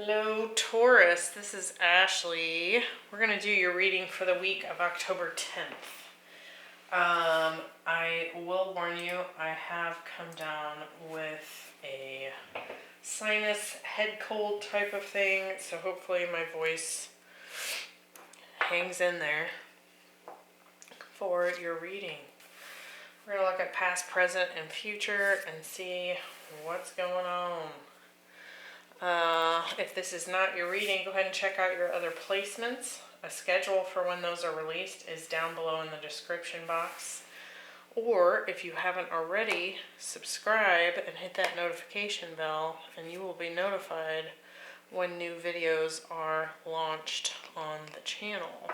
Hello Taurus, this is Ashley. We're going to do your reading for the week of October 10th. I will warn you, I have come down with a sinus head cold type of thing, so hopefully my voice hangs in there for your reading. We're going to look at past, present, and future and see what's going on. If this is not your reading, go ahead and check out your other placements. A schedule for when those are released is down below in the description box. Or if you haven't already, subscribe and hit that notification bell and you will be notified when new videos are launched on the channel.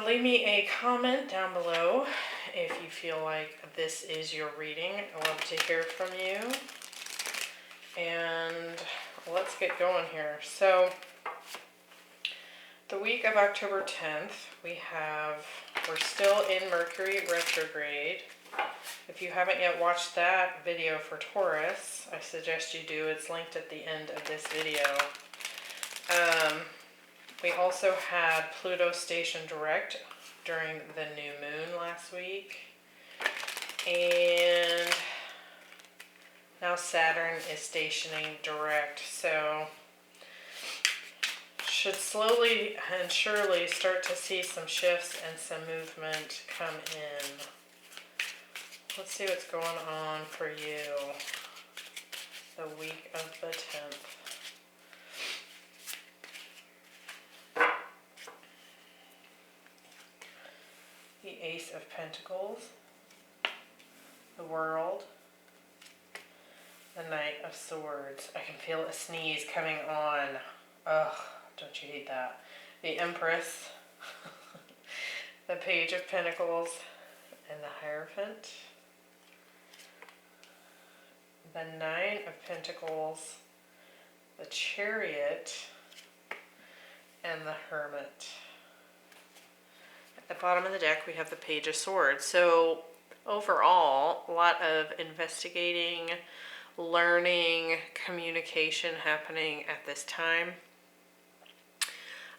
Leave me a comment down below if you feel like this is your reading. I love to hear from you. And let's get going here. So, the week of October 10th, we're still in Mercury retrograde. If you haven't yet watched that video for Taurus, I suggest you do. It's linked at the end of this video. We also had Pluto station direct during the new moon last week. And now Saturn is stationing direct, so should slowly and surely start to see some shifts and some movement come in. Let's see what's going on for you the week of the 10th. The Ace of Pentacles, the World, the Knight of Swords. I can feel a sneeze coming on. Ugh, don't you hate that? The Empress, the Page of Pentacles, and the Hierophant. The Nine of Pentacles, the Chariot, and the Hermit. At the bottom of the deck, we have the Page of Swords. So overall, a lot of investigating, learning, communication happening at this time.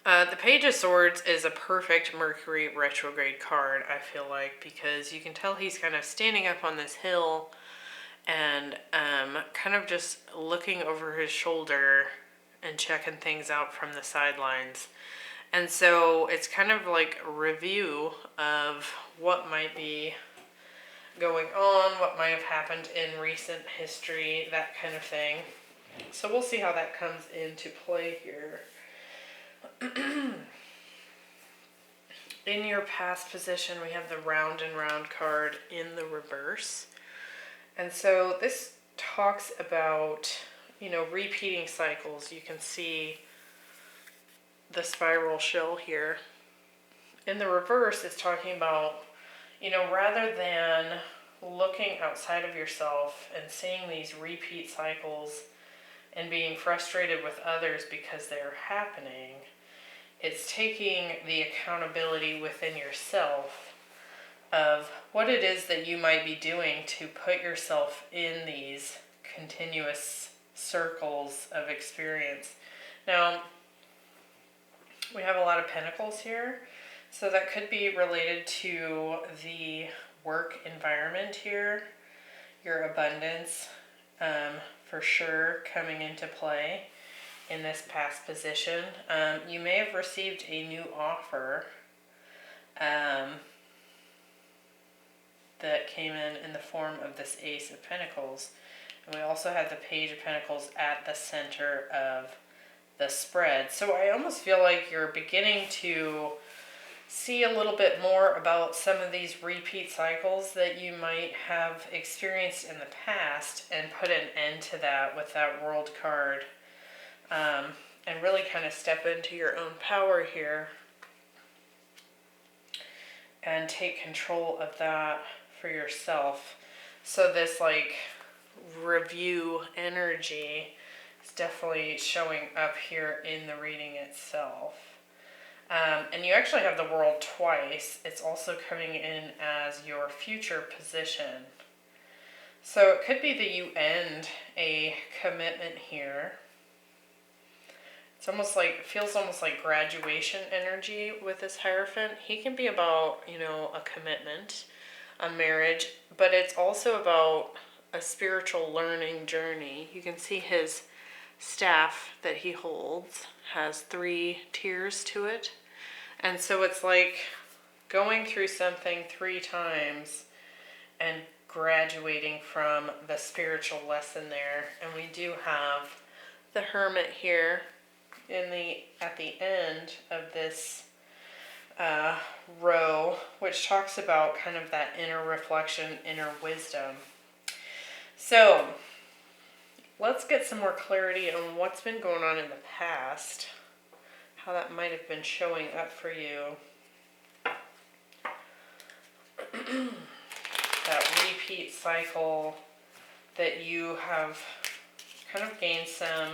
The Page of Swords is a perfect Mercury retrograde card, I feel like, because you can tell he's kind of standing up on this hill and kind of just looking over his shoulder and checking things out from the sidelines. And so it's kind of like a review of what might be going on, what might have happened in recent history, that kind of thing. So we'll see how that comes into play here. In your past position, we have the Round and Round card in the reverse. And so this talks about, repeating cycles. You can see the spiral shell here. In the reverse, it's talking about, rather than looking outside of yourself and seeing these repeat cycles and being frustrated with others because they're happening, it's taking the accountability within yourself of what it is that you might be doing to put yourself in these continuous circles of experience. Now, we have a lot of pentacles here, so that could be related to the work environment here, your abundance for sure coming into play in this past position. You may have received a new offer that came in the form of this Ace of Pentacles. And we also have the Page of Pentacles at the center of the spread. So I almost feel like you're beginning to see a little bit more about some of these repeat cycles that you might have experienced in the past and put an end to that with that World card. And really kind of step into your own power here and take control of that for yourself. So this review energy is definitely showing up here in the reading itself. And you actually have the World twice. It's also coming in as your future position. So it could be that you end a commitment here It's almost like, it feels almost like graduation energy with this Hierophant. He can be about, you know, a commitment, a marriage, but it's also about a spiritual learning journey. You can see his staff that he holds has 3 tiers to it. And so it's like going through something 3 times and graduating from the spiritual lesson there. And we do have the Hermit here at the end of this row, which talks about kind of that inner reflection, inner wisdom. So let's get some more clarity on what's been going on in the past, how that might have been showing up for you. That repeat cycle that you have kind of gained some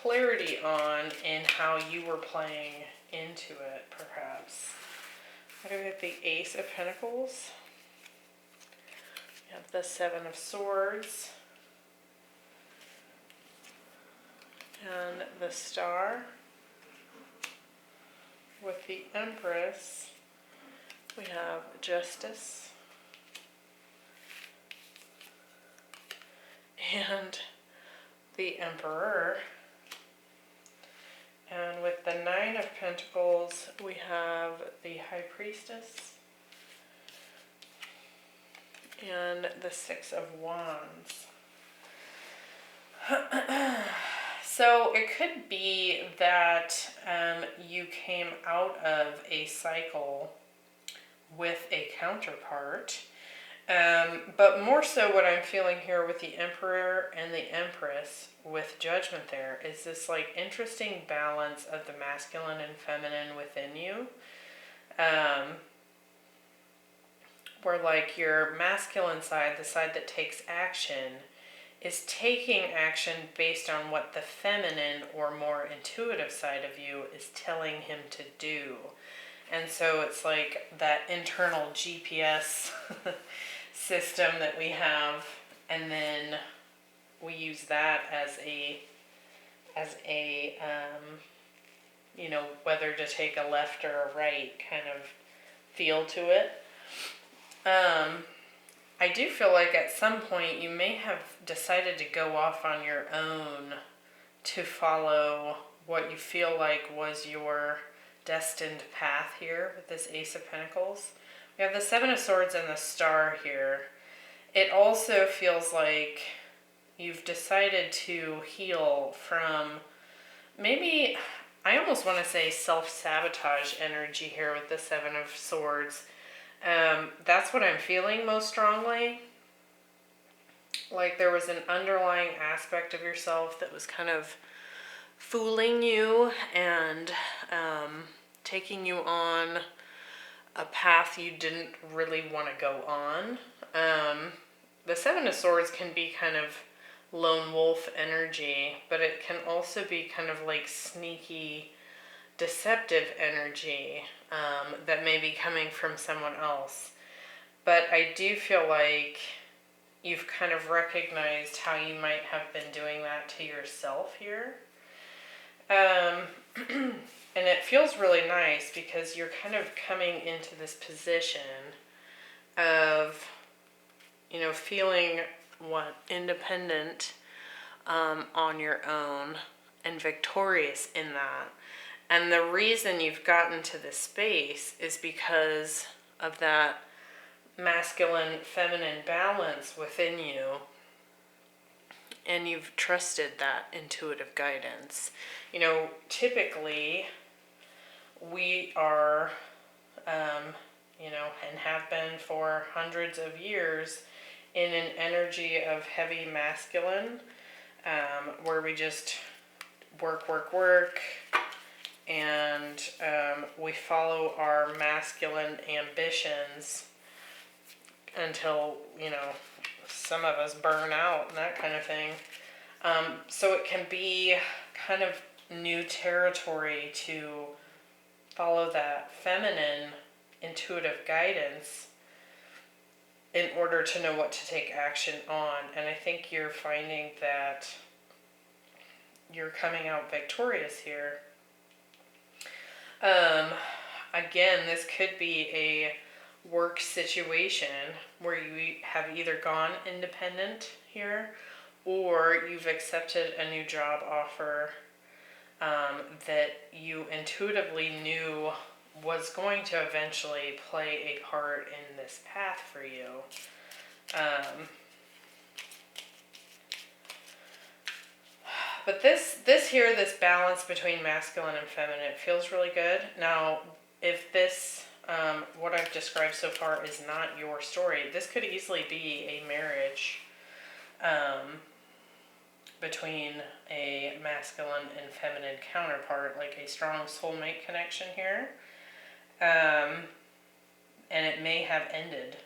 clarity on in how you were playing into it, perhaps. What do we have? The Ace of Pentacles. We have the 7 of Swords. And the Star. With the Empress, we have Justice. And the Emperor. And with the 9 of Pentacles, we have the High Priestess and the 6 of Wands. So it could be that you came out of a cycle with a counterpart. But more so what I'm feeling here with the Emperor and the Empress with Judgment there is this like interesting balance of the masculine and feminine within you. Where like your masculine side, the side that takes action, is taking action based on what the feminine or more intuitive side of you is telling him to do. And so it's like that internal GPS system that we have, and then we use that as a you know, whether to take a left or a right kind of feel to it. I do feel like at some point you may have decided to go off on your own to follow what you feel like was your destined path here with this Ace of Pentacles. We have the 7 of Swords and the Star here. It also feels like you've decided to heal from maybe, I almost want to say self-sabotage energy here with the 7 of Swords. That's what I'm feeling most strongly. Like there was an underlying aspect of yourself that was kind of fooling you and taking you on a path you didn't really want to go on. The 7 of Swords can be kind of lone wolf energy, but it can also be kind of like sneaky, deceptive energy that may be coming from someone else. But I do feel like you've kind of recognized how you might have been doing that to yourself here. And it feels really nice because you're kind of coming into this position of, you know, feeling independent on your own and victorious in that. And the reason you've gotten to this space is because of that masculine feminine balance within you, and you've trusted that intuitive guidance. You know, typically we are you know, and have been for hundreds of years in an energy of heavy masculine, where we just work, and we follow our masculine ambitions until, you know, some of us burn out and that kind of thing. So it can be kind of new territory to follow that feminine intuitive guidance in order to know what to take action on. And I think you're finding that you're coming out victorious here. Again, this could be a work situation where you have either gone independent here, or you've accepted a new job offer that you intuitively knew was going to eventually play a part in this path for you. But this balance between masculine and feminine, it feels really good. Now, if this, what I've described so far is not your story, this could easily be a marriage between a masculine and feminine counterpart, like a strong soulmate connection here. And it may have ended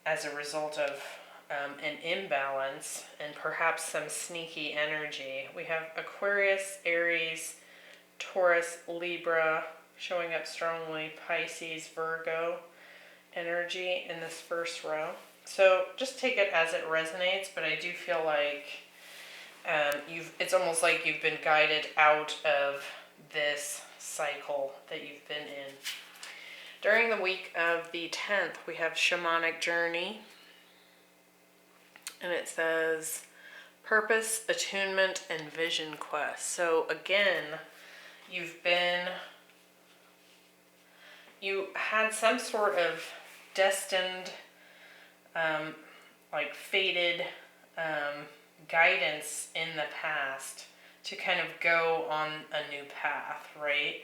as a result of an imbalance and perhaps some sneaky energy. We have Aquarius, Aries, Taurus, Libra showing up strongly, Pisces, Virgo energy in this first row. So just take it as it resonates, but I do feel like it's almost like you've been guided out of this cycle that you've been in. During the week of the 10th, we have Shamanic Journey, and it says Purpose, Attunement, and Vision Quest. So again, you had some sort of destined, like fated guidance in the past to kind of go on a new path, right?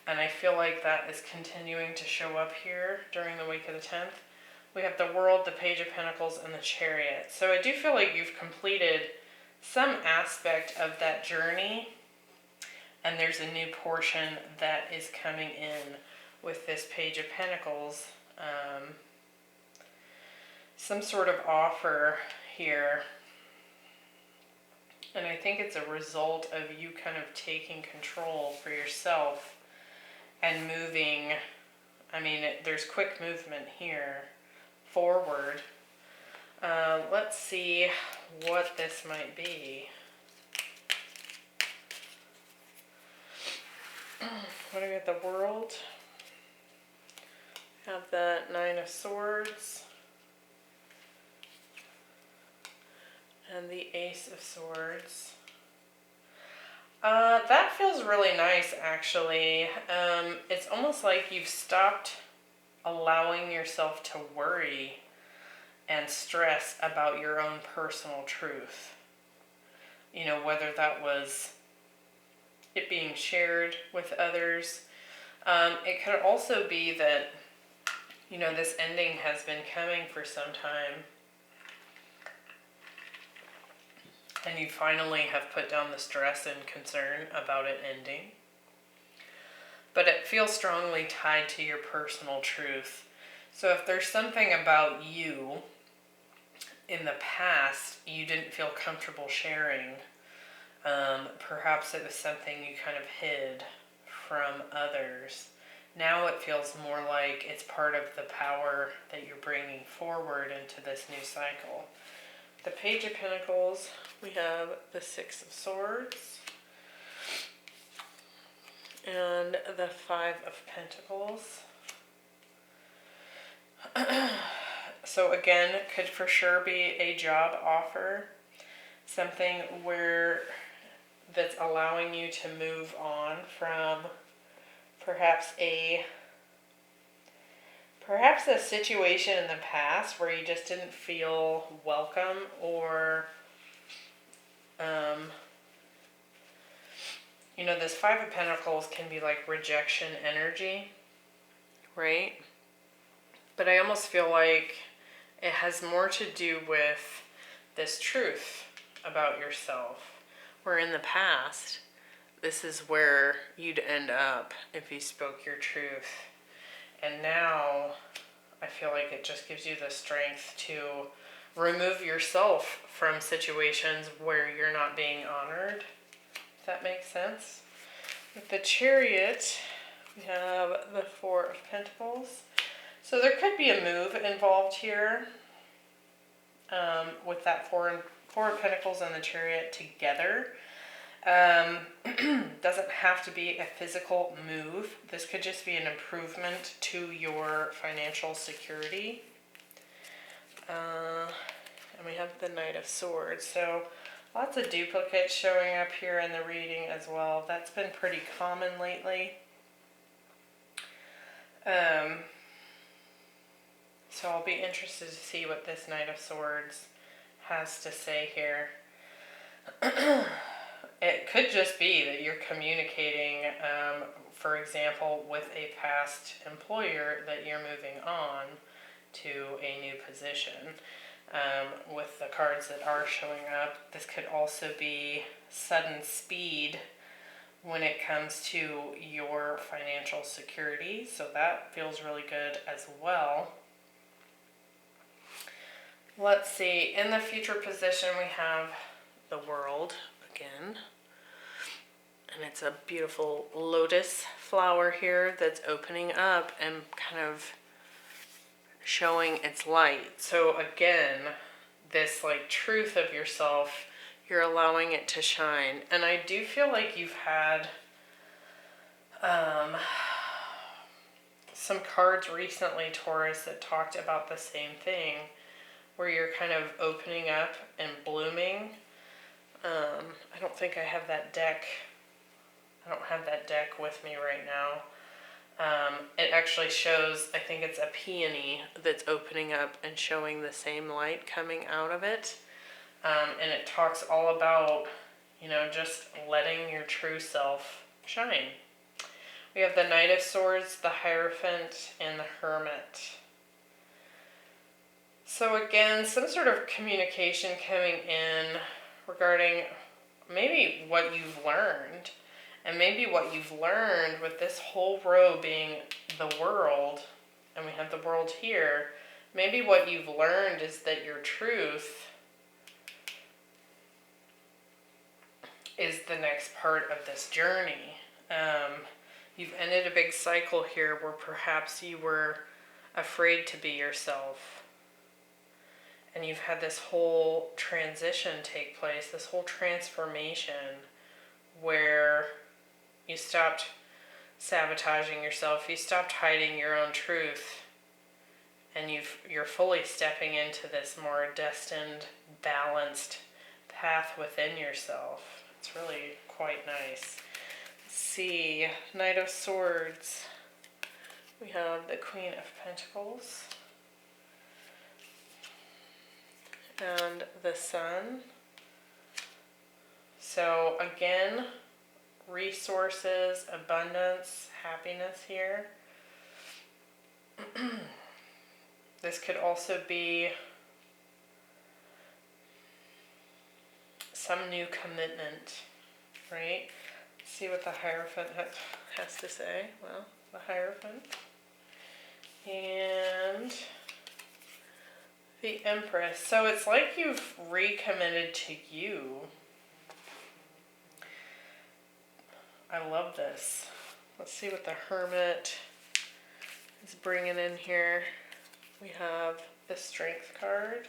And I feel like that is continuing to show up here during the week of the 10th. We have the World, the Page of Pentacles, and the Chariot. So I do feel like you've completed some aspect of that journey, and there's a new portion that is coming in with this Page of Pentacles. Some sort of offer here. And I think it's a result of you kind of taking control for yourself and moving. I mean, there's quick movement here forward. Let's see what this might be. What do we got? The World. Have the Nine of Swords. And the Ace of Swords. That feels really nice, actually. It's almost like you've stopped allowing yourself to worry and stress about your own personal truth. You know, whether that was it being shared with others. It could also be that, you know, this ending has been coming for some time. And you finally have put down the stress and concern about it ending. But it feels strongly tied to your personal truth. So if there's something about you in the past you didn't feel comfortable sharing, perhaps it was something you kind of hid from others. Now it feels more like it's part of the power that you're bringing forward into this new cycle. The Page of Pentacles, we have the Six of Swords, and the Five of Pentacles. So again, it could for sure be a job offer, something where that's allowing you to move on from perhaps a situation in the past where you just didn't feel welcome, or you know, this Five of Pentacles can be like rejection energy, right? But I almost feel like it has more to do with this truth about yourself, where in the past, this is where you'd end up if you spoke your truth. And now, I feel like it just gives you the strength to remove yourself from situations where you're not being honored, if that makes sense. With the Chariot, we have the Four of Pentacles. So there could be a move involved here with that Four Four of Pentacles and the Chariot together. Doesn't have to be a physical move. This could just be an improvement to your financial security. And we have the Knight of Swords. So lots of duplicates showing up here in the reading as well. That's been pretty common lately. So I'll be interested to see what this Knight of Swords has to say here. It could just be that you're communicating, for example, with a past employer that you're moving on to a new position. With the cards that are showing up, this could also be sudden speed when it comes to your financial security. So that feels really good as well. Let's see, in the future position we have the World again. And it's a beautiful lotus flower here that's opening up and kind of showing its light. So again, this like truth of yourself, you're allowing it to shine. And I do feel like you've had some cards recently, Taurus, that talked about the same thing, where you're kind of opening up and blooming. I don't think I have that deck. I don't have that deck with me right now. It actually shows, I think it's a peony that's opening up and showing the same light coming out of it. And it talks all about, you know, just letting your true self shine. We have the Knight of Swords, the Hierophant, and the Hermit. So again, some sort of communication coming in regarding maybe what you've learned. And maybe what you've learned with this whole row being the World, and we have the World here, maybe what you've learned is that your truth is the next part of this journey. You've ended a big cycle here where perhaps you were afraid to be yourself. And you've had this whole transition take place, this whole transformation where you stopped sabotaging yourself, you stopped hiding your own truth, and you're fully stepping into this more destined, balanced path within yourself. It's really quite nice. Let's see, Knight of Swords. We have the Queen of Pentacles and the Sun. So again, resources, abundance, happiness here. This could also be some new commitment, right? Let's see what the Hierophant has to say. Well, the Hierophant and the Empress. So it's like you've recommitted to you. I love this. Let's see what the Hermit is bringing in here. We have the Strength card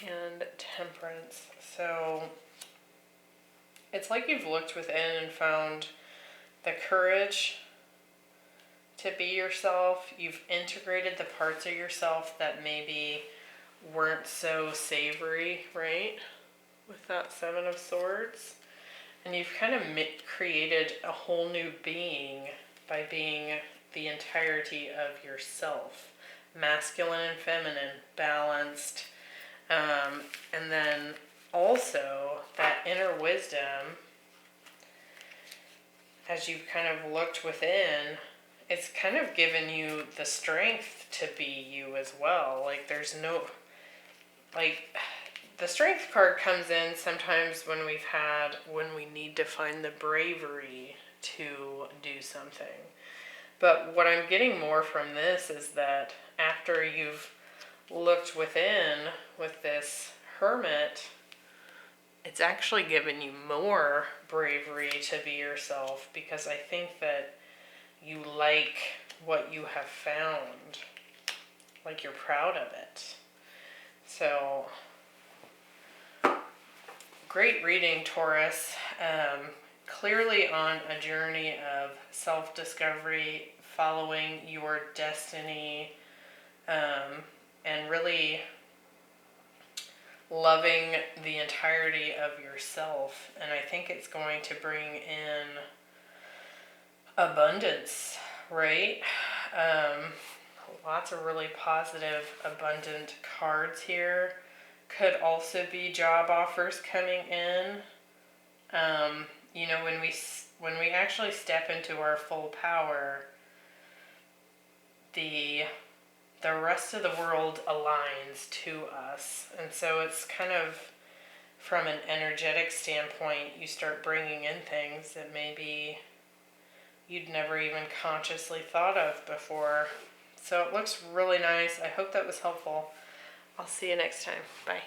and Temperance. So it's like you've looked within and found the courage to be yourself. You've integrated the parts of yourself that maybe weren't so savory, right? With that Seven of Swords. And you've kind of created a whole new being by being the entirety of yourself. Masculine and feminine, balanced. And then also that inner wisdom, as you've kind of looked within, it's kind of given you the strength to be you as well. Like there's no, like, the Strength card comes in sometimes when we need to find the bravery to do something. But what I'm getting more from this is that after you've looked within with this Hermit, it's actually given you more bravery to be yourself, because I think that you like what you have found. Like you're proud of it. So, great reading, Taurus. Clearly on a journey of self-discovery, following your destiny, and really loving the entirety of yourself. And I think it's going to bring in abundance, right? Lots of really positive, abundant cards here. Could also be job offers coming in. You know, when we actually step into our full power, the rest of the world aligns to us. And so it's kind of, from an energetic standpoint, you start bringing in things that maybe you'd never even consciously thought of before. So it looks really nice. I hope that was helpful. I'll see you next time. Bye.